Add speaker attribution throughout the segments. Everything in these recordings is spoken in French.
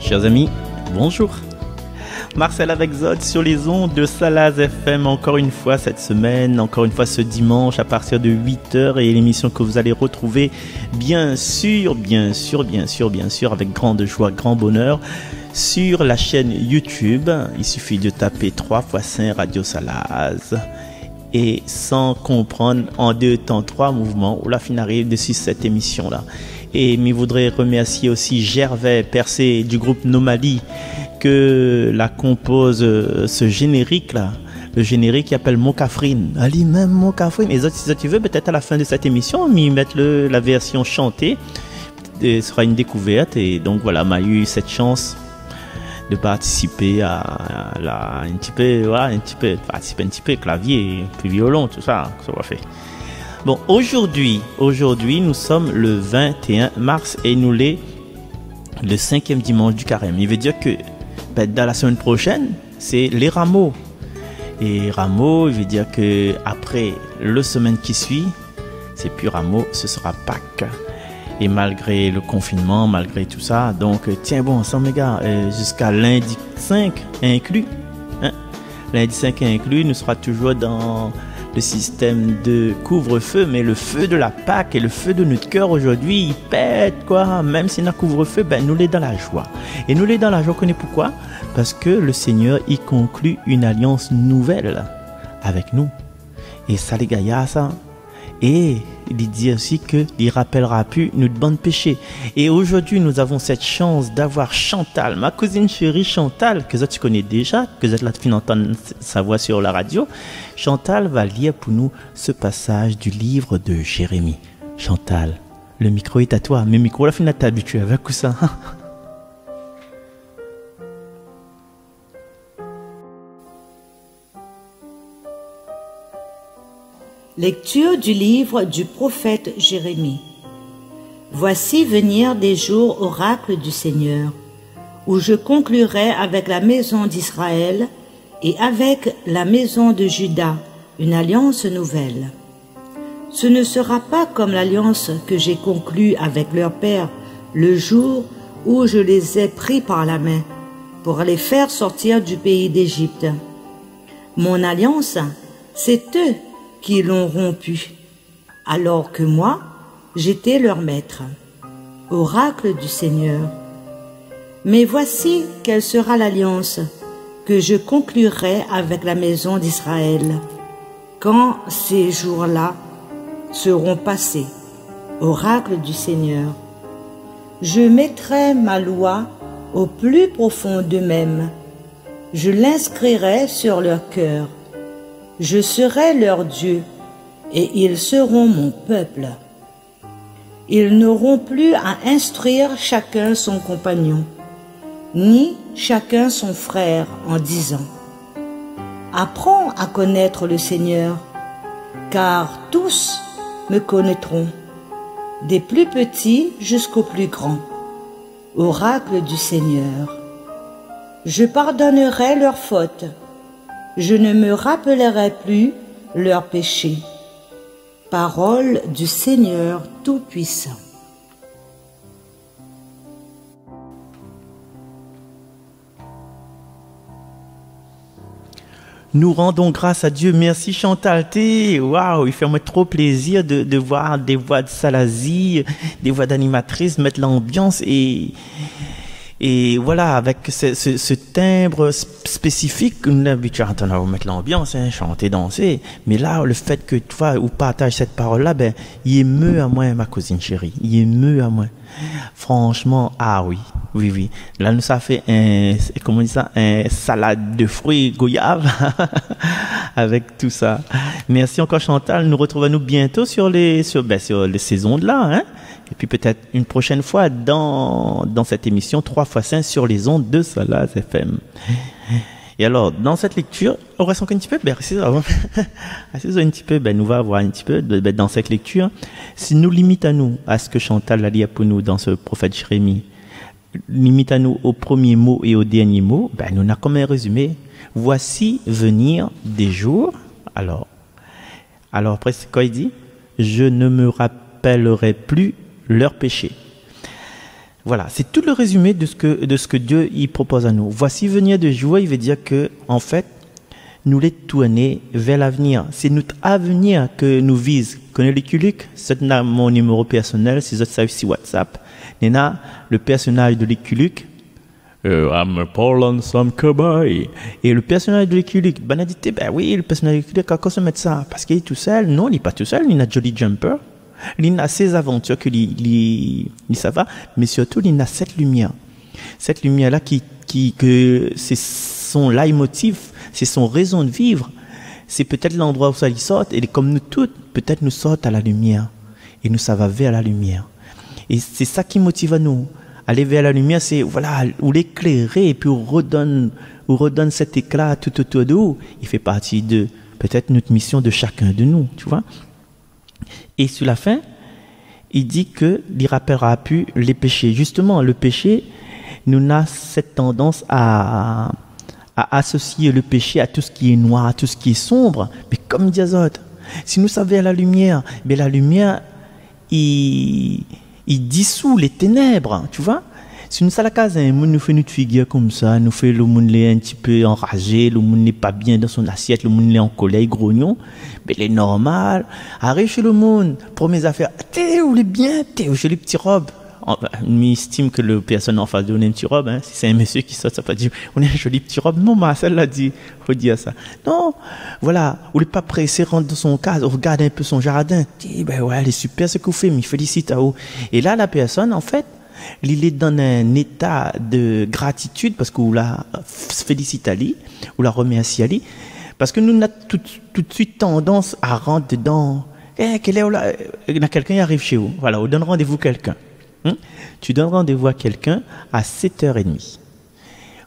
Speaker 1: Chers amis, bonjour. Marcel avec Zod sur les ondes de Salaz FM encore une fois cette semaine, encore une fois ce dimanche à partir de 8h et l'émission que vous allez retrouver bien sûr avec grande joie, grand bonheur sur la chaîne YouTube. Il suffit de taper 3x5 Radio Salaz et sans comprendre en 2 temps 3 mouvements où la fin arrive dessus cette émission là. Et je voudrais remercier aussi Gervais Percé du groupe Nomali que la compose ce générique là, le générique qui appelle Mokafrine. Allez, même Mokafrine. Et si tu veux, peut-être à la fin de cette émission, mettre la version chantée. Ce sera une découverte. Et donc voilà, m'a eu cette chance de participer à un petit peu clavier, puis violon, tout ça, ça va faire. Bon, aujourd'hui, nous sommes le 21 mars et nous le 5e dimanche du carême. Il veut dire que dans la semaine prochaine, c'est les rameaux. Et rameaux, il veut dire que après la semaine qui suit, c'est plus rameaux, ce sera Pâques. Et malgré le confinement, malgré tout ça, donc tiens bon ensemble les gars, jusqu'à lundi 5 inclus, hein? Lundi 5 inclus, nous serons toujours dans le système de couvre-feu, mais le feu de la Pâque et le feu de notre cœur aujourd'hui, il pète quoi. Même si on a couvre-feu, nous l'est dans la joie. Et nous l'est dans la joie, on connaît pourquoi? Parce que le Seigneur y conclut une alliance nouvelle avec nous. Et ça les gars, ça. Et il dit aussi qu'il ne rappellera plus notre bande péché. Et aujourd'hui, nous avons cette chance d'avoir Chantal, ma cousine chérie Chantal, que tu connais déjà, que tu as fin d'entendre sa voix sur la radio. Chantal va lire pour nous ce passage du livre de Jérémie. Chantal, le micro est à toi. Mais le micro, la fin de t'habituer avec tout ça.
Speaker 2: Lecture du livre du prophète Jérémie. Voici venir des jours, oracle du Seigneur, où je conclurai avec la maison d'Israël et avec la maison de Juda une alliance nouvelle. Ce ne sera pas comme l'alliance que j'ai conclue avec leur père le jour où je les ai pris par la main pour les faire sortir du pays d'Égypte. Mon alliance, c'est eux qui l'ont rompu, alors que moi, j'étais leur maître. Oracle du Seigneur. Mais voici quelle sera l'alliance que je conclurai avec la maison d'Israël, quand ces jours-là seront passés. Oracle du Seigneur. Je mettrai ma loi au plus profond d'eux-mêmes. Je l'inscrirai sur leur cœur. Je serai leur Dieu, et ils seront mon peuple. Ils n'auront plus à instruire chacun son compagnon, ni chacun son frère en disant « Apprends à connaître le Seigneur, car tous me connaîtront, des plus petits jusqu'aux plus grands. » Oracle du Seigneur. Je pardonnerai leurs fautes. Je ne me rappellerai plus leurs péchés. Parole du Seigneur Tout-Puissant.
Speaker 1: Nous rendons grâce à Dieu. Merci Chantal. Waouh, il fait moi trop plaisir de voir des voix de Salazie, des voix d'animatrices mettre l'ambiance et voilà, avec ce timbre spécifique, nous l'habitude à mettre l'ambiance, chanter, danser. Mais là, le fait que toi, ou partage cette parole-là, il émeut à moi, ma cousine chérie. Il émeut à moi. Franchement, ah oui. Là, nous, ça fait un salade de fruits goyave avec tout ça. Merci encore Chantal. Nous retrouvons-nous bientôt sur les saisons de là, hein. Et puis peut-être une prochaine fois dans cette émission 3x5 sur les ondes de Salaz FM. Et alors, dans cette lecture, on reste encore un petit peu, un petit peu, nous va voir un petit peu, dans cette lecture, si nous limitons à ce que Chantal a dit pour nous dans ce prophète Jérémie, limitons-nous au premier mot et au dernier mot, nous avons comme un résumé. Voici venir des jours. Alors après, c'est quoi il dit? Je ne me rappellerai plus leurs péchés. Voilà, c'est tout le résumé de ce que Dieu il propose à nous. Voici venir de joie, il veut dire que, en fait, nous les tourner vers l'avenir. C'est notre avenir que nous vise. Connais le Luc, c'est mon numéro personnel, c'est ça sur WhatsApp. Nena, le personnage de Luc. I'm Paul Handsome Cowboy. Et le personnage de Luc, ben a dit, ben oui, le personnage de Luc, à quoi se mettre ça? Parce qu'il est tout seul? Non, il n'est pas tout seul, il a Jolly Jumper. Il a ses aventures que ça va, mais surtout il a cette lumière. Cette lumière-là que c'est son leitmotiv, c'est son raison de vivre. C'est peut-être l'endroit où ça lui sort, et comme nous toutes, peut-être nous sortent à la lumière. Et nous, ça va vers la lumière. Et c'est ça qui motive à nous. Aller vers la lumière, c'est, voilà, où l'éclairer, et puis on redonne cet éclat tout autour de nous. Il fait partie de, peut-être, notre mission de chacun de nous, tu vois. Et sur la fin, il dit que il rappellera plus les péchés. Justement, le péché, nous a cette tendance à associer le péché à tout ce qui est noir, à tout ce qui est sombre. Mais comme dit Azote, si nous savions la lumière, mais la lumière, il dissout les ténèbres, tu vois. Si nous sommes à la case, nous fait notre figure comme ça, nous fait le monde un petit peu enragé, le monde n'est pas bien dans son assiette, le monde est en colère, grognon, mais il est normal. Arrive chez le monde, pour mes affaires, t'es où les bien, t'es où j'ai les petits robes. On estime que le personne en face de nous a une petite robe, hein. Si c'est un monsieur qui sort, ça va dire, on a un joli petit robe. Non, Marcel l'a dit, faut dire ça. Non, voilà, ou le pas pressé rentre dans son cadre, regarde un peu son jardin. Dit, ben ouais, elle est super ce que vous faites, mais félicite à vous. Et là, la personne, en fait, il est dans un état de gratitude parce qu'on la félicite à lui, ou la remercie à lui, parce que nous avons tout de suite tendance à rentrer dedans. Il y a quelqu'un qui arrive chez vous. Voilà, on donne rendez-vous à quelqu'un. Tu donnes rendez-vous à quelqu'un à 7h30.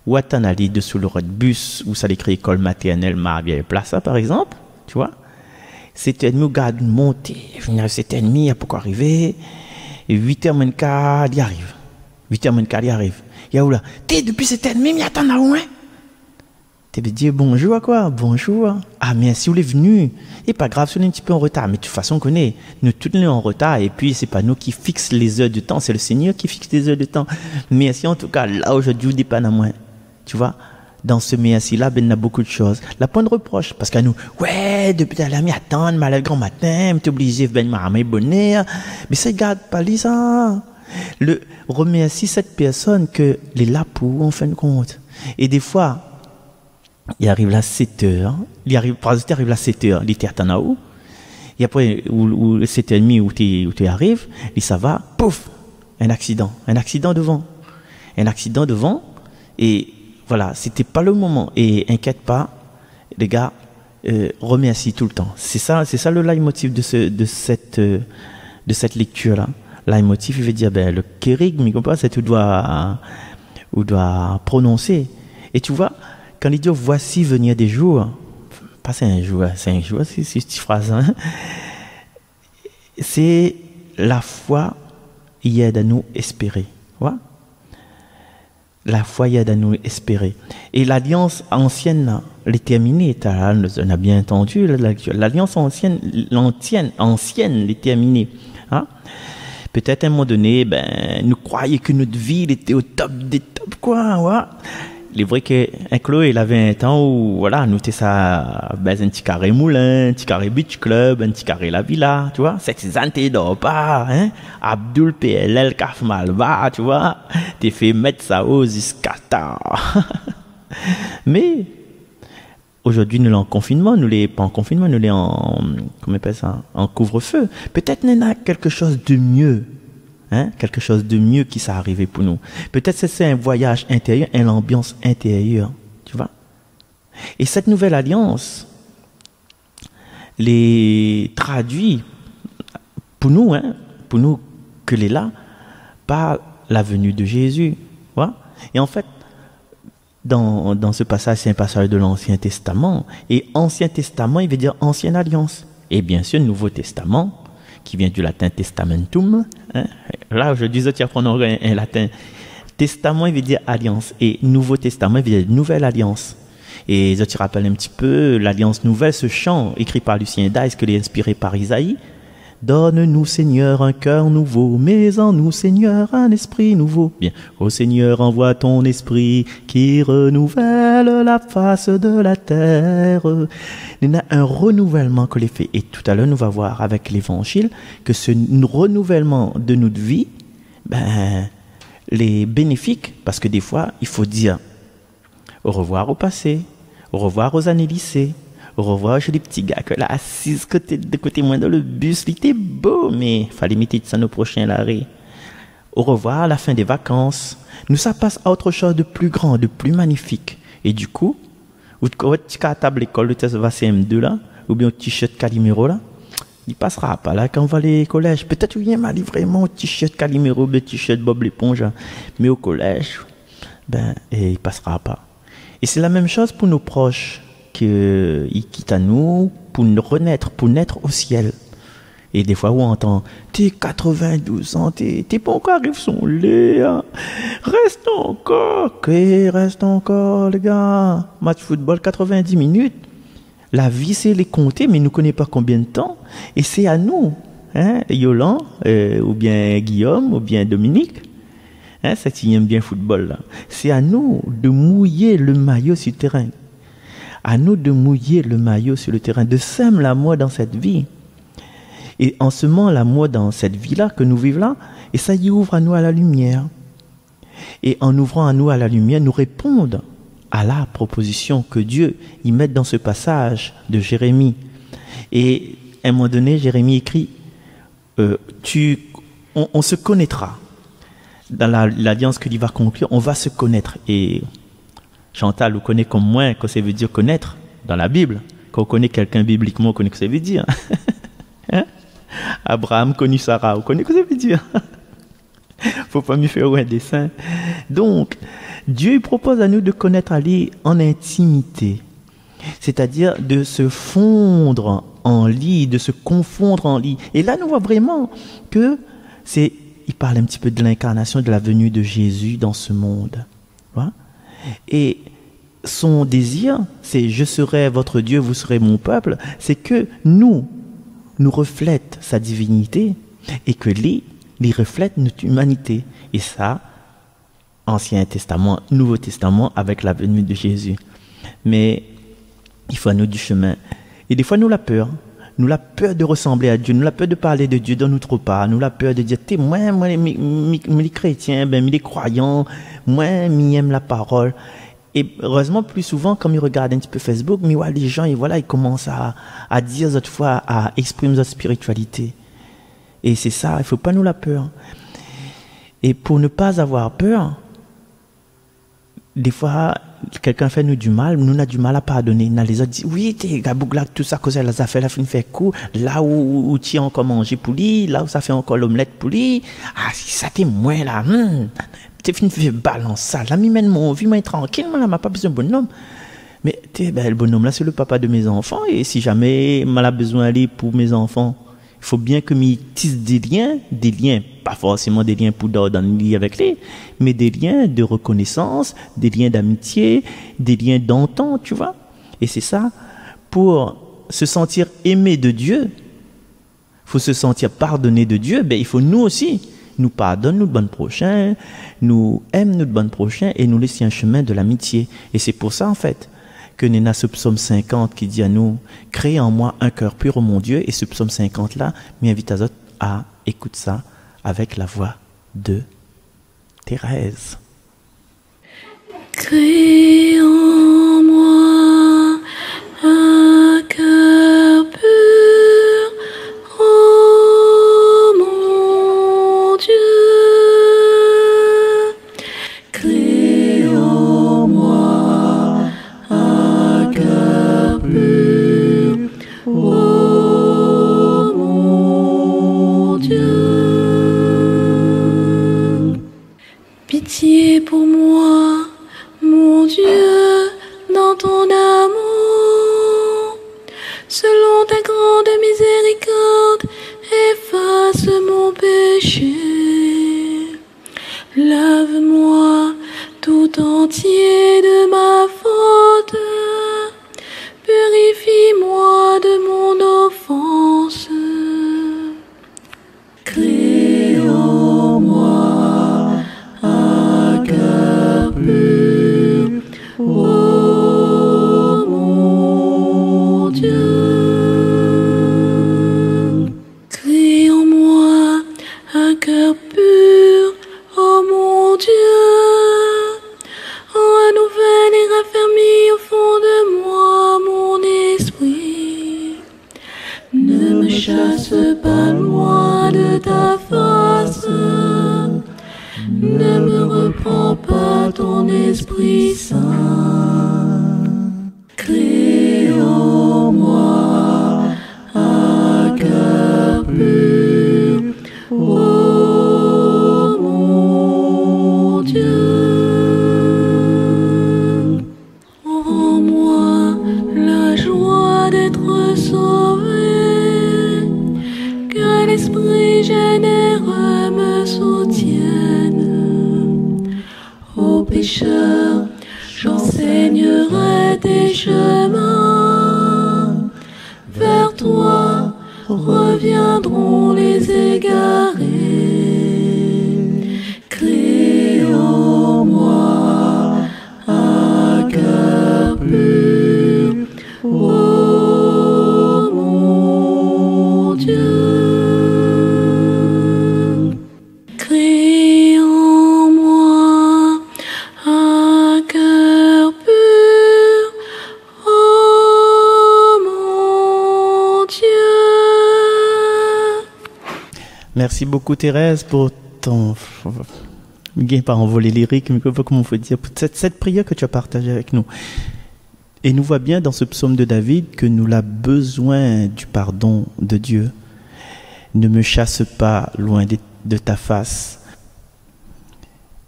Speaker 1: Ou à t'en aller dessous le bus, où ça l'écrit école maternelle, Marvieille Plaza, par exemple, tu vois. 7h30, on garde monter. 7h30, il y a pourquoi arriver. Et 8h, il arrive. 8h, il arrive. Il y a où là? T'es depuis 7h30, mais attends là où, hein? T'es dit bonjour à quoi? Bonjour. Ah, merci, vous êtes venu. Et pas grave, si on est un petit peu en retard. Mais de toute façon, on connaît. Nous tous les en retard. Et puis, c'est pas nous qui fixons les heures de temps. C'est le Seigneur qui fixe les heures de temps. Merci en tout cas. Là, aujourd'hui, vous dépanne à moi. Tu vois? Dans ce merci-là, ben, il y a beaucoup de choses. La point de reproche. Parce qu'à nous, ouais, depuis t'as l'ami, attendre, malade grand matin, t'es obligé, ben, m'armer bonheur. Mais ça, garde pas les ça. Le remercie cette personne que les là pour, en fin de compte. Et des fois, il arrive là 7h, il arrive à 7h, il était à où? Et après, ou 7h30 où tu arrives, et ça va, pouf, un accident devant, et voilà, c'était pas le moment, et inquiète pas, les gars, remercie tout le temps. C'est ça le leitmotiv de cette lecture-là. Leitmotiv, il veut dire, ben, le kérigme, il comprend, c'est tu dois prononcer. Et tu vois, quand il dit voici venir des jours, pas c'est un jour, c'est cette phrase, hein? C'est la foi y aide à nous espérer. Ouais? La foi y aide à nous espérer. Et l'alliance ancienne, elle est terminée. On a bien entendu, l'alliance ancienne, elle est terminée. Hein? Peut-être à un moment donné, ben, nous croyions que notre vie était au top des tops, quoi. Ouais? Il est vrai qu'un Chloé, il avait un temps où, voilà, nous, c'était ça, ben, un petit carré moulin, un petit carré beach club, un petit carré la villa, tu vois. C'est que c'est Zante d'Opa, hein. Abdul PLL, Kaf Malva, tu vois. T'es fait mettre ça aux iscata. Mais, aujourd'hui, nous l'es en confinement, nous l'es pas en confinement, nous l'es en, comment on appelle ça, en couvre-feu. Peut-être qu'il y a quelque chose de mieux. Hein, quelque chose de mieux qui s'est arrivé pour nous. Peut-être que c'est un voyage intérieur, une ambiance intérieure, tu vois. Et cette nouvelle alliance les traduit pour nous que les là par la venue de Jésus, tu vois. Et en fait, dans ce passage, c'est un passage de l'Ancien Testament. Et Ancien Testament, il veut dire Ancienne Alliance. Et bien sûr, Nouveau Testament, qui vient du latin testamentum. Hein? Là, aujourd'hui, tu apprends un latin. Testament, il veut dire alliance. Et Nouveau Testament, il veut dire nouvelle alliance. Et je te rappelle un petit peu l'alliance nouvelle, ce chant écrit par Lucien Dice, que est inspiré par Isaïe, Donne-nous, Seigneur, un cœur nouveau, mets en nous, Seigneur, un esprit nouveau. Bien, ô Seigneur, envoie ton esprit qui renouvelle la face de la terre. Il y a un renouvellement que les fait. Et tout à l'heure, nous allons voir avec l'évangile que ce renouvellement de notre vie, les bénéfiques, parce que des fois, il faut dire au revoir au passé, au revoir aux années lycée, au revoir chez les petits gars que là, assis de côté moi dans le bus, il était beau, mais fallait mettre ça au prochain l'arrêt. Au revoir à la fin des vacances. Nous, ça passe à autre chose de plus grand, de plus magnifique. Et du coup, ou tu as table l'école, le test CM2 là, ou bien au t-shirt Calimero là, il passera pas là quand on va aller au collège. Peut-être qu'il y a mal vraiment au t-shirt Calimero, le t-shirt Bob l'éponge, mais au collège, il passera pas. Et c'est la même chose pour nos proches qu'ils quittent à nous pour nous renaître, pour naître au ciel. Et des fois, où on entend, t'es 92 ans, t'es pas encore arrivé son lait, hein. Reste encore, les gars. Match football, 90 minutes. La vie, c'est les compter, mais nous ne connaissons pas combien de temps. Et c'est à nous, hein, Yolan, ou bien Guillaume, ou bien Dominique, hein, ça qui aime bien le football, là. C'est à nous de mouiller le maillot sur le terrain. À nous de mouiller le maillot sur le terrain, de semer l'amour dans cette vie. Et en semant l'amour dans cette vie-là, que nous vivons là, et ça y ouvre à nous à la lumière. Et en ouvrant à nous à la lumière, nous répondons à la proposition que Dieu y met dans ce passage de Jérémie. Et à un moment donné, Jérémie écrit, on se connaîtra. Dans l'alliance que Dieu va conclure, on va se connaître. Et Chantal, vous connaissez comme moi que ça veut dire connaître dans la Bible. Quand on connaît quelqu'un bibliquement, on connaît ce que ça veut dire. Hein? Abraham connu Sarah, vous connaissez ce que ça veut dire. Faut pas m'y faire un dessin. Donc, Dieu propose à nous de connaître Ali en intimité. C'est-à-dire de se fondre en lui, de se confondre en lui. Et là, nous voyons vraiment que il parle un petit peu de l'incarnation, de la venue de Jésus dans ce monde. Voilà. Et son désir, c'est « je serai votre Dieu, vous serez mon peuple », c'est que nous reflète sa divinité et que lui reflète notre humanité. Et ça, Ancien Testament, Nouveau Testament, avec la venue de Jésus. Mais il faut à nous du chemin. Et des fois, nous la peur. Nous la peur de ressembler à Dieu, nous la peur de parler de Dieu dans notre part, nous la peur de dire, moi, les chrétiens, les croyants, moi, j'aime la parole. Et heureusement, plus souvent, comme ils regardent un petit peu Facebook, mais ouais, les gens, ils commencent à dire cette fois, à exprimer leur spiritualité. Et c'est ça, il ne faut pas nous la peur. Et pour ne pas avoir peur, des fois, quelqu'un fait nous du mal, nous avons du mal à pardonner. Les autres disent, oui, t'es gabougla, tout ça, cause ça fait la fin fait coup, là où tu as encore mangé pour lui, là où ça fait encore l'omelette pour lui, si ça t'est moins là, t'es fini de faire balance ça, là, mène mon vie, moi, tranquille, moi, là, m'a pas besoin de bonhomme. Mais, le bonhomme là, c'est le papa de mes enfants, et si jamais, m'a besoin d'aller pour mes enfants, il faut bien que m'y tisse des liens, pas forcément des liens pour dans le lit avec lui, mais des liens de reconnaissance, des liens d'amitié, des liens d'entente, tu vois. Et c'est ça, pour se sentir aimé de Dieu, faut se sentir pardonné de Dieu, il faut nous aussi, nous pardonne notre bon prochain, nous aime notre bon prochain et nous laisser un chemin de l'amitié. Et c'est pour ça, en fait, que nous avons ce psaume 50 qui dit à nous, crée en moi un cœur pur, ô mon Dieu. Et ce psaume 50 là m'invite à écouter ça avec la voix de Thérèse.
Speaker 3: Crée en moi un cœur pur, ô mon Dieu. Crée en moi un cœur pur, ô mon Dieu. Pitié pour moi, mon Dieu, dans ton amour, selon ta grande miséricorde, efface mon péché. Lave-moi tout entier de ma faute, purifie-moi de mon offense. cœur pur, oh mon Dieu. Renouvelle et raffermis au fond de moi mon esprit. Ne me chasse pas loin de ta face. Ne me reprends pas ton Esprit Saint. Crée en moi un cœur pur, oh mon Dieu. Rends-moi la joie d'être sauvé, que l'Esprit généreux me soutienne. Aux pécheurs, j'enseignerai tes chemins. Vers toi reviendront les égarés. Crée en moi un cœur pur, oh mon Dieu. Crée en moi un cœur pur, oh mon Dieu.
Speaker 1: Merci beaucoup Thérèse pour ton... pas envolé lyrique, mais comment on peut dire, pour cette prière que tu as partagée avec nous. Et nous voit bien dans ce psaume de David que nous avons besoin du pardon de Dieu. Ne me chasse pas loin de ta face.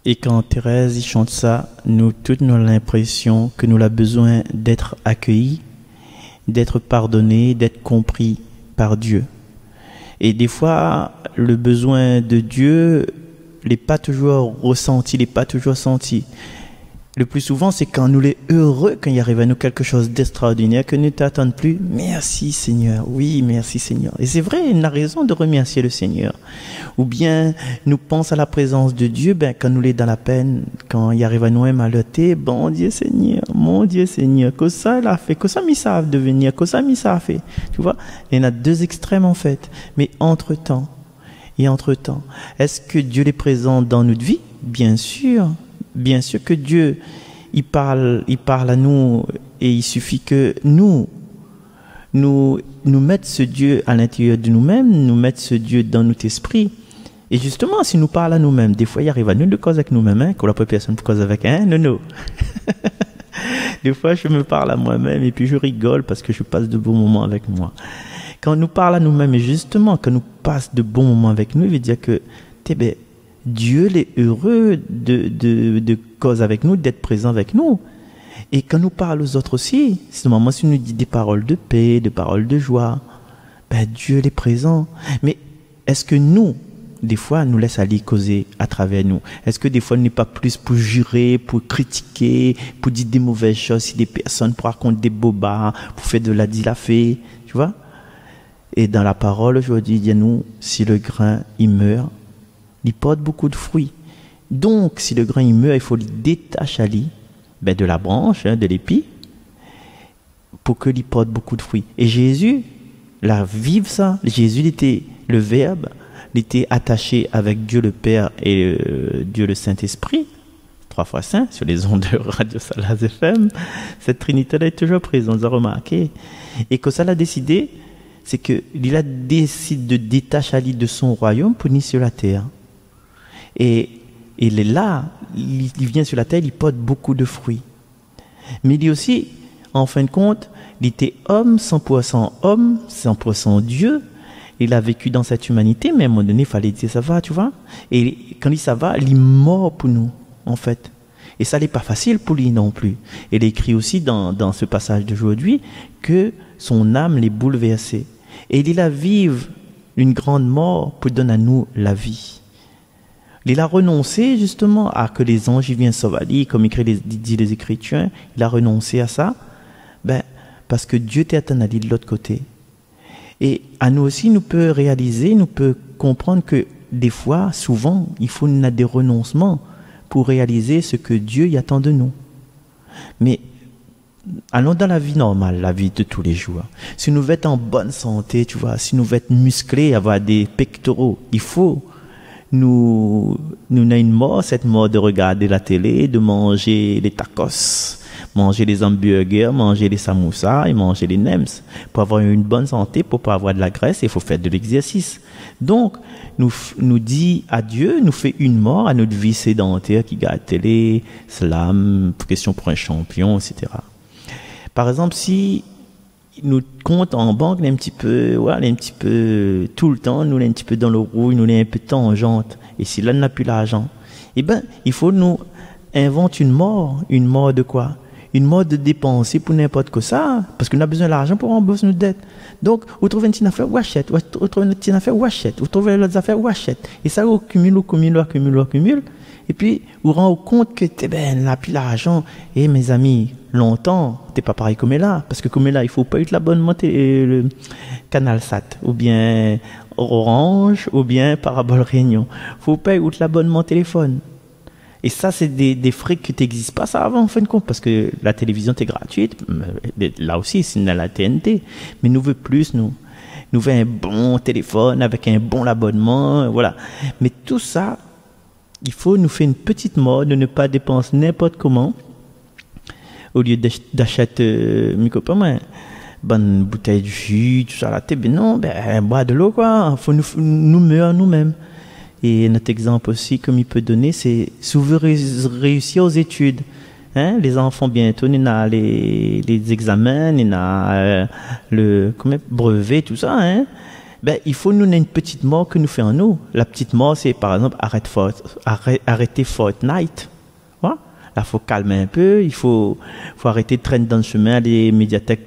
Speaker 1: Et quand Thérèse y chante ça, nous toutes nous avons l'impression que nous avons besoin d'être accueillis, d'être pardonnés, d'être compris par Dieu. Et des fois, le besoin de Dieu n'est pas toujours ressenti, n'est pas toujours senti. Le plus souvent, c'est quand nous sommes heureux, quand il arrive à nous quelque chose d'extraordinaire, que nous ne t'attendons plus. Merci Seigneur, oui, merci Seigneur. Et c'est vrai, on a raison de remercier le Seigneur. Ou bien, nous pensons à la présence de Dieu, quand nous sommes dans la peine, quand il arrive à nous malheurer, bon Dieu Seigneur, mon Dieu Seigneur, que ça il a fait, que ça m'y savent devenir, que ça m'y savent fait. Tu vois, il y en a deux extrêmes en fait. Mais entre-temps, est-ce que Dieu est présent dans notre vie? Bien sûr que Dieu, il parle à nous et il suffit que nous mettre ce Dieu à l'intérieur de nous-mêmes, nous mettre ce Dieu dans notre esprit. Et justement, si nous parle à nous-mêmes, des fois il arrive à nous de cause avec nous-mêmes, que la première personne cause avec non. Des fois je me parle à moi-même et puis je rigole parce que je passe de bons moments avec moi. Quand nous parle à nous-mêmes et justement quand nous passe de bons moments avec nous, il veut dire que Dieu est heureux de cause avec nous, d'être présent avec nous. Et quand nous parlons aux autres aussi, c'est moment si nous dit des paroles de paix, des paroles de joie, Dieu est présent. Mais est-ce que nous, des fois, nous laisse aller causer à travers nous? Est-ce que des fois, nous n'est pas plus pour jurer, pour critiquer, pour dire des mauvaises choses si des personnes, pour raconter des bobards, pour faire de la dilafée, tu vois? Et dans la parole, aujourd'hui, il dit à nous, si le grain, il meurt, il porte beaucoup de fruits. Donc, si le grain il meurt, il faut le détacher de la branche, de l'épi, pour que il porte beaucoup de fruits. Et Jésus, là, vive ça. Jésus, il était le Verbe, il était attaché avec Dieu le Père et Dieu le Saint-Esprit, 3 fois saint, sur les ondes de Radio Salaz FM. Cette Trinité-là est toujours présente, vous avez remarqué. Et que ça l'a décidé, c'est qu'il a décidé de détacher de son royaume pour venir sur la terre. Et il est là, il vient sur la terre, il porte beaucoup de fruits. Mais il est aussi, en fin de compte, il était homme, 100% Dieu. Il a vécu dans cette humanité, mais à un moment donné, il fallait dire ça va, tu vois. Et quand il dit ça va, il est mort pour nous, en fait. Et ça n'est pas facile pour lui non plus. Il écrit aussi dans ce passage d'aujourd'hui que son âme l'est bouleversée. Et il a vécu une grande mort pour donner à nous la vie. Il a renoncé justement à que les anges viennent sauver, comme dit les Écritures. Il a renoncé à ça, parce que Dieu t'est attendu de l'autre côté. Et à nous aussi, nous peut réaliser, nous peut comprendre que des fois, souvent, il faut des renoncements pour réaliser ce que Dieu y attend de nous. Mais allons dans la vie normale, la vie de tous les jours. Si nous voulons être en bonne santé, tu vois, si nous voulons être musclés, avoir des pectoraux, il faut nous avons une mort, cette mort de regarder la télé, de manger les tacos, manger les hamburgers, manger les samoussas et manger les nems. Pour avoir une bonne santé, pour pas avoir de la graisse, il faut faire de l'exercice. Donc, nous dit adieu, nous fait une mort à notre vie sédentaire qui regarde la télé, slam, question pour un champion, etc. Par exemple, si nous compte en banque, un petit peu tout le temps, nous un petit peu dans le rouille, nous un peu tangente. Et si là, on n'a plus l'argent, eh ben, il faut nous inventer une mort de quoi? Une mort de dépenser pour n'importe quoi ça, parce qu'on a besoin de l'argent pour rembourser nos dettes. Donc, vous trouvez une petite affaire, vous achetez, vous trouvez une petite affaire, vous achetez, vous trouvez l'autre affaire, vous achetez. Et ça, vous accumule. Et puis, vous rendez compte que, on n'a plus l'argent. Et mes amis, longtemps, t'es pas pareil comme là. Parce que comme là, il faut pas être l'abonnement le Canal Sat, ou bien Orange, ou bien Parabole Réunion. Faut pas être l'abonnement téléphone. Et ça, c'est des frais qui n'existent pas ça avant, en fin de compte, parce que la télévision est gratuite. Là aussi, c'est la TNT. Mais nous veut plus, nous veut un bon téléphone avec un bon abonnement, voilà. Mais tout ça, il faut nous faire une petite mode de ne pas dépenser n'importe comment. Au lieu d'acheter, bonne bouteille de jus, tout ça, là, non, bois de l'eau, quoi. Il faut nous meurer nous-mêmes. Et notre exemple aussi, comme il peut donner, c'est si vous voulez réussir aux études. Hein, les enfants, bientôt, il y a les examens, il y a le brevet, tout ça. Hein. Il faut nous une petite mort que nous faisons nous. La petite mort, c'est par exemple arrêter Fortnite. Voilà. Là, il faut calmer un peu. Il faut arrêter de traîner dans le chemin, aller aux médiathèques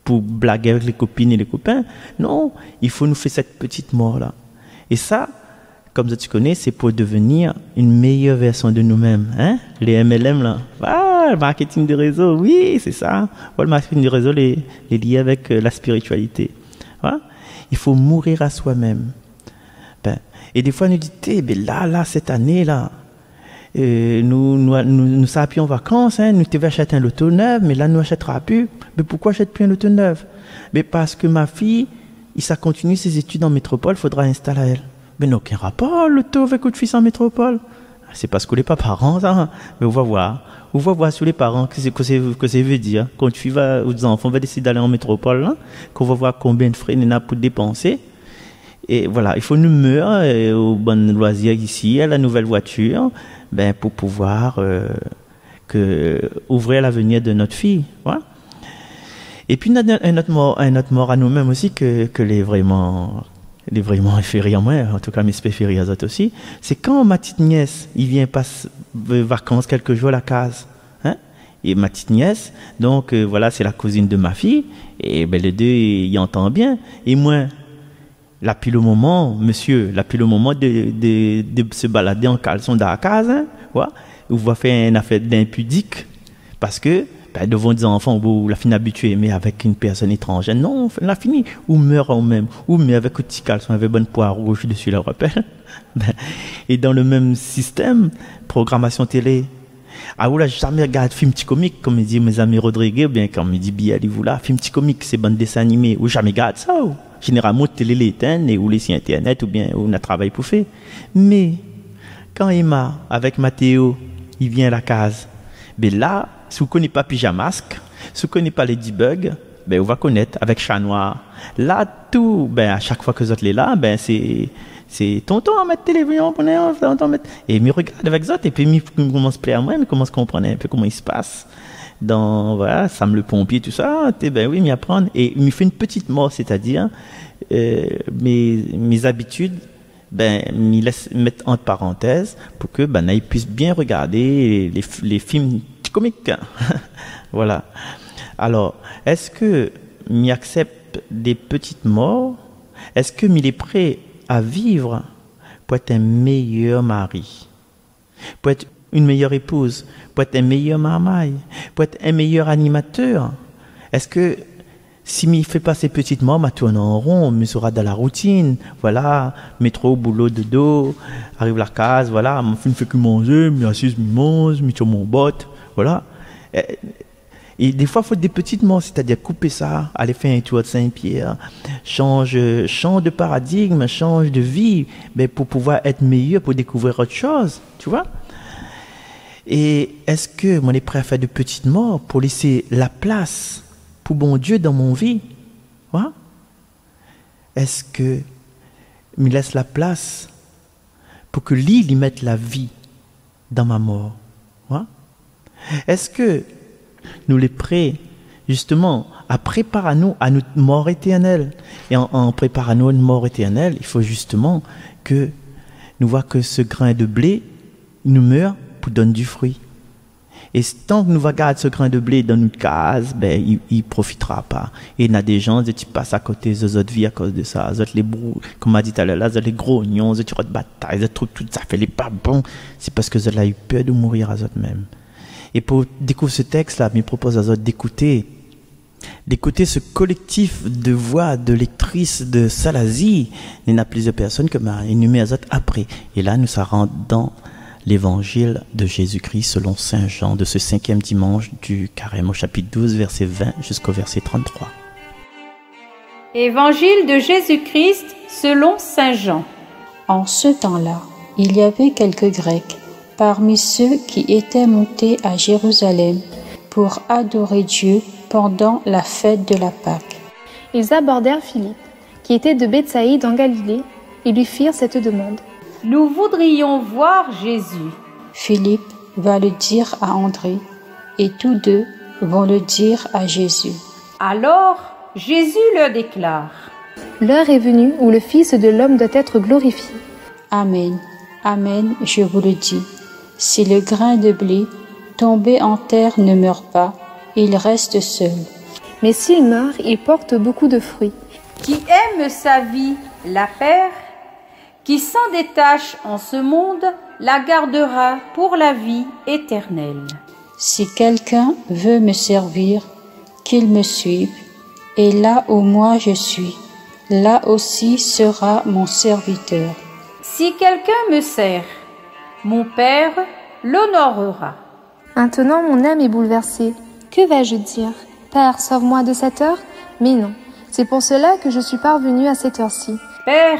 Speaker 1: pour blaguer avec les copines et les copains. Non, il faut nous faire cette petite mort-là. Et ça, comme tu connais, c'est pour devenir une meilleure version de nous-mêmes. Hein? Les MLM, là. Ah, le marketing de réseau, oui, c'est ça. Ouais, le marketing de réseau, les liés avec la spiritualité. Voilà. Il faut mourir à soi-même. Et des fois, nous dit, là, cette année, là, nous sommes plus en vacances, hein, nous devons acheter un loto neuf, mais là, nous n'achètera plus. Mais pourquoi j'achète plus un loto neuf? Mais parce que ma fille, ça continue ses études en métropole, il faudra installer à elle. Mais n'a aucun rapport, le taux avec votre fils en métropole. C'est parce que les pas parents, ça. Mais on va voir sur les parents que ça veut dire. Quand votre fille aux enfants va décider d'aller en métropole, là, qu'on va voir combien de frais il y a pour dépenser. Et voilà, il faut nous meurer au bon loisir ici, à la nouvelle voiture, pour pouvoir ouvrir l'avenir de notre fille. Voilà. Et puis, il y a un autre mort à nous-mêmes aussi que les vraiment fait rire moi, en tout cas mes fait rire aux autres aussi, c'est quand ma petite nièce, il vient passer vacances quelques jours à la case, hein, et ma petite nièce, donc voilà, c'est la cousine de ma fille, et les deux, ils entendent bien, et moi, là, puis le moment, monsieur, là, puis le moment de se balader en caleçon dans la case, hein, voilà, on va faire une affaire d'impudique, parce que devant des enfants où la fini habituée, mais avec une personne étrangère, non, la fini, ou meurt en même, ou mais avec un petit caleçon, avec bonne poire rouge dessus, le rappel. Et dans le même système, programmation télé, où là, jamais regarde film petit comique, comme dit mes amis Rodriguez, ou bien comme dit Biali, vous là, film petit comique, c'est bande dessin animé, ou jamais regarde ça, ou généralement, télé l'éteint, ou les sites internet, ou bien, on a travail pour faire. Mais, quand Emma, avec Mathéo, il vient à la case, là, si vous ne connaissez pas Pyjamasque, si vous ne connaissez pas les Debug, on va connaître avec Chat Noir. Là, tout, à chaque fois que vous êtes là, c'est tonton à mettre télévision, et il me regarde avec ça, et puis il commence à plaire à moi, il commence à comprendre un peu comment il se passe. Dans, voilà, Sam le pompier, tout ça, oui, m'y apprendre. Et il me fait une petite mort, c'est-à-dire, mes habitudes, m'y laisse mettre entre parenthèses pour que, il puisse bien regarder les films comiques. Voilà. Alors, est-ce que m'y accepte des petites morts? Est-ce que m'y est prêt à vivre pour être un meilleur mari? Pour être une meilleure épouse? Pour être un meilleur marmaille? Pour être un meilleur animateur? Est-ce que si m'y fait pas ces petites morts, m'a tourne en rond, me sera dans la routine, voilà, métro, boulot, dodo, arrive la case, voilà, me fait que manger, m'y assise, m'y mange, m'y tire mon botte, voilà. Et des fois, il faut des petites morts, c'est-à-dire couper ça, aller faire un tour de Saint-Pierre, change de paradigme, change de vie, mais pour pouvoir être meilleur, pour découvrir autre chose, tu vois. Et est-ce que moi, je suis prêt à faire de petites morts pour laisser la place pour bon Dieu dans mon vie? Ouais? Est-ce que je me laisse la place pour que lui, il mette la vie dans ma mort? Ouais? Est-ce que nous les prêts, justement, à préparer nous à notre mort éternelle? Et en préparant nous à une mort éternelle, il faut justement que nous voyons que ce grain de blé nous meurt pour donner du fruit. Et tant que nous va garder ce grain de blé dans notre case, ben, il profitera pas. Et il y a des gens qui passent à côté de notre vie à cause de ça. Les brous, comme on a dit tout à l'heure, là, les grognons, les tireurs de bataille, les trucs, tout ça fait les pas bons. C'est parce que vous avez eu peur de mourir à eux-mêmes. Et pour découvrir ce texte-là, je propose à eux d'écouter ce collectif de voix de lectrices de Salazie. Il y en a plusieurs personnes que m'a énuméré à eux après. Et là, nous serons dans l'évangile de Jésus-Christ selon Saint Jean de ce 5e dimanche du carême au chapitre 12, verset 20 jusqu'au verset 33.
Speaker 4: Évangile de Jésus-Christ selon Saint Jean.
Speaker 5: En ce temps-là, il y avait quelques Grecs parmi ceux qui étaient montés à Jérusalem pour adorer Dieu pendant la fête de la Pâque.
Speaker 6: Ils abordèrent Philippe, qui était de Bethsaïde en Galilée, et lui firent cette demande.
Speaker 4: Nous voudrions voir Jésus.
Speaker 5: Philippe va le dire à André, et tous deux vont le dire à Jésus.
Speaker 4: Alors Jésus leur déclare:
Speaker 6: L'heure est venue où le Fils de l'homme doit être glorifié.
Speaker 5: Amen, amen, je vous le dis. Si le grain de blé tombé en terre ne meurt pas, il reste seul.
Speaker 6: Mais s'il meurt, il porte beaucoup de fruits.
Speaker 4: Qui aime sa vie la perd, qui s'en détache en ce monde la gardera pour la vie éternelle.
Speaker 5: Si quelqu'un veut me servir, qu'il me suive, et là où moi je suis, là aussi sera mon serviteur.
Speaker 4: Si quelqu'un me sert, mon Père l'honorera.
Speaker 6: Maintenant mon âme est bouleversée. Que vais-je dire? Père, sauve-moi de cette heure? Mais non, c'est pour cela que je suis parvenue à cette heure-ci.
Speaker 4: Père,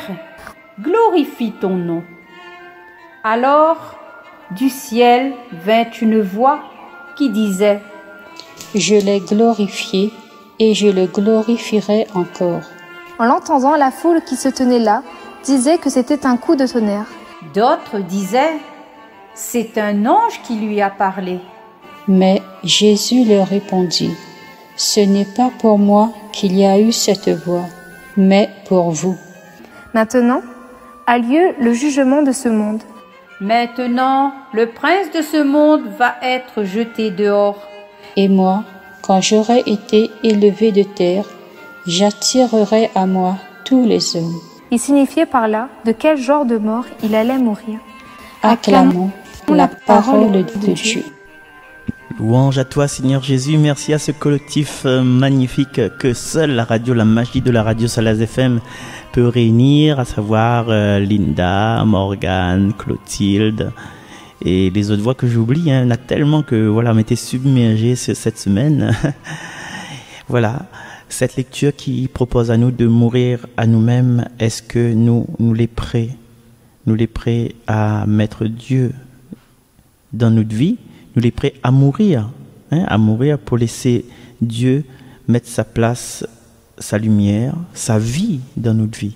Speaker 4: glorifie ton nom. Alors, du ciel vint une voix qui disait:
Speaker 5: Je l'ai glorifié et je le glorifierai encore.
Speaker 6: En l'entendant, la foule qui se tenait là disait que c'était un coup de tonnerre.
Speaker 4: D'autres disaient: C'est un ange qui lui a parlé.
Speaker 5: Mais Jésus leur répondit: Ce n'est pas pour moi qu'il y a eu cette voix, mais pour vous.
Speaker 6: Maintenant a lieu le jugement de ce monde.
Speaker 4: Maintenant, le prince de ce monde va être jeté dehors.
Speaker 5: Et moi, quand j'aurai été élevé de terre, j'attirerai à moi tous les hommes.
Speaker 6: Il signifiait par là de quel genre de mort il allait mourir.
Speaker 5: Acclamons la parole de Dieu.
Speaker 1: Louange à toi, Seigneur Jésus. Merci à ce collectif magnifique que seule la radio, la magie de la radio Salazie FM peut réunir, à savoir Linda, Morgane, Clotilde et les autres voix que j'oublie. Il y en a tellement que voilà, on était submergés cette semaine. Voilà, cette lecture qui propose à nous de mourir à nous-mêmes. Est-ce que nous les prêts à mettre Dieu dans notre vie? Nous les prêts à mourir pour laisser Dieu mettre sa place, sa lumière, sa vie dans notre vie.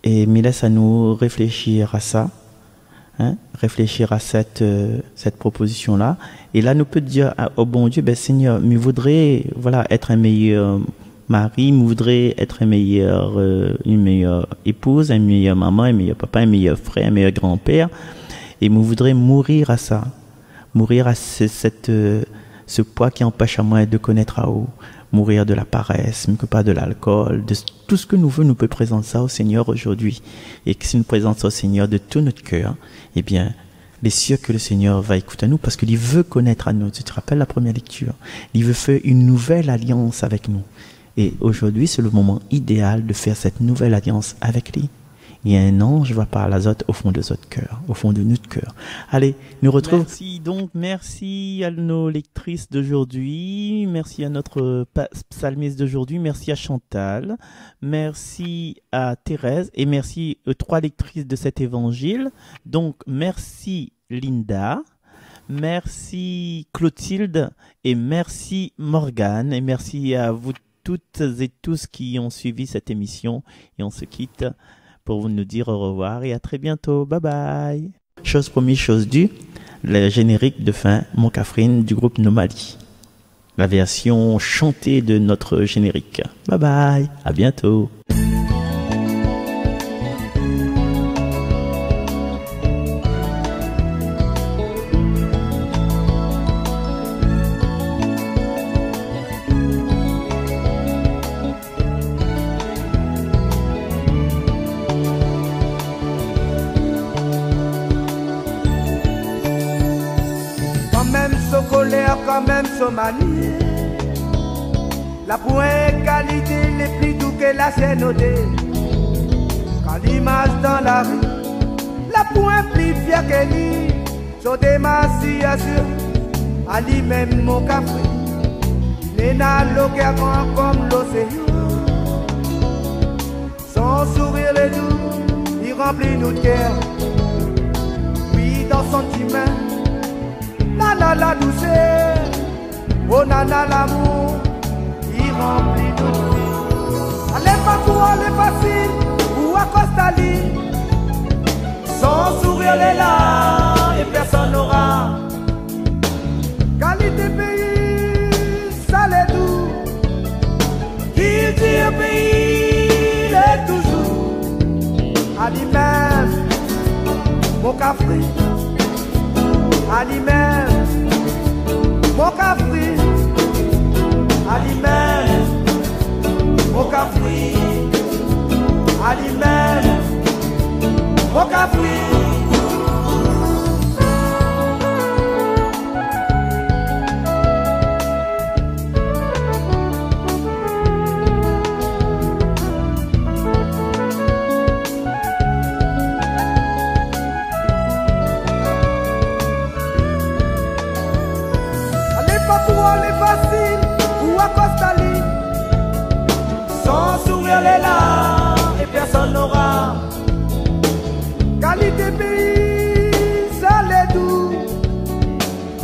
Speaker 1: Et me laisse à nous réfléchir à ça, réfléchir à cette proposition-là. Et là, nous peut dire au bon Dieu, ben Seigneur, je voudrais être un meilleur mari, je voudrais être une meilleure épouse, une meilleure maman, un meilleur papa, un meilleur frère, un meilleur grand-père. Et je voudrais mourir à ça. Mourir à ce poids qui empêche à moi de connaître à haut. Mourir de la paresse, mais que pas de l'alcool, de tout ce que nous voulons, nous peut présenter ça au Seigneur aujourd'hui. Et que si nous présentons au Seigneur de tout notre cœur, eh bien, les sûr que le Seigneur va écouter nous parce qu'il veut connaître à nous. Tu te rappelles la première lecture? Il veut faire une nouvelle alliance avec nous. Et aujourd'hui, c'est le moment idéal de faire cette nouvelle alliance avec lui. il y a un ange va parler à Zot au fond de notre cœur, au fond de notre cœur. Allez, nous retrouvons. Merci à nos lectrices d'aujourd'hui, merci à notre psalmiste d'aujourd'hui, merci à Chantal, merci à Thérèse et merci aux 3 lectrices de cet évangile. Donc, merci Linda. Merci Clotilde et merci Morgane et merci à vous toutes et tous qui ont suivi cette émission et on se quitte pour vous nous dire au revoir et à très bientôt. Bye bye. Chose promise, chose due, le générique de fin Mon Catherine du groupe Nomali. La version chantée de notre générique. Bye bye. À bientôt.
Speaker 7: Quand même Somalie, la pointe qualité les plus doux que la scénodée. Quand l'image dans la rue, la pointe plus fière que lui, sur des masses assure, à lui-même mon café, il n'a l'aucun grand comme l'océan. Son sourire est doux, il remplit notre cœur, puis dans son sentiment. Nana la douceur, oh nana l'amour, il remplit tout. Allez pas tout, allez facile, ou à Costali. Son sourire est là, et personne n'aura. Qualité pays, ça l'est doux. Qui dit un pays, il est toujours. À lui-même, mon café. À lui-même, mon café. À lui-même, mon café. À lui-même, mon café. Elle est là et personne n'aura. Qualité pays, ça l'est doux.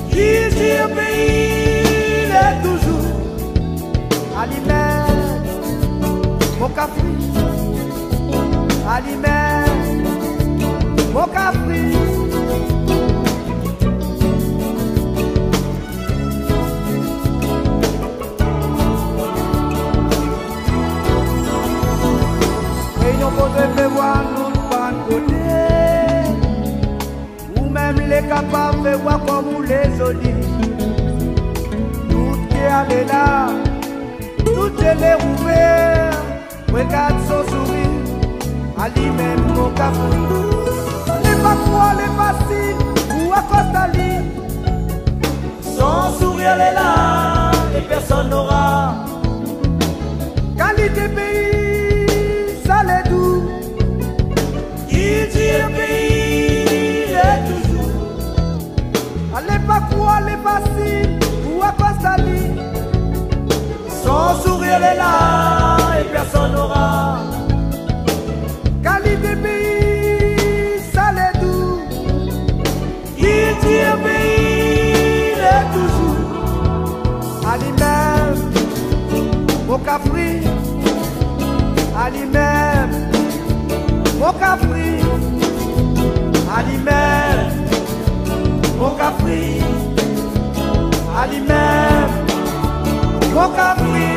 Speaker 7: Qui dit un pays, il est toujours. À lui-même, mon café. À lui-même, mon café. Devez voir nous pas côté, ou même les capables de voir comme vous les olifs. Tout qui est là, tout est les ouvert. Regarde son sourire, à lui-même mon café. Les pas quoi, les faciles, ou à Costali. Son sourire est là, et personne n'aura. Qualité pays, ça l'est doux. Il dit un pays, il est toujours. Allez pas quoi, les faciles, ou à Costali. Son sourire est là, et personne n'aura. Qualité pays, ça l'est doux. Il dit un pays, il est toujours. À lui-même, mon café. À lui-même, mon café. À lui-même, mon café. À lui-même, mon café.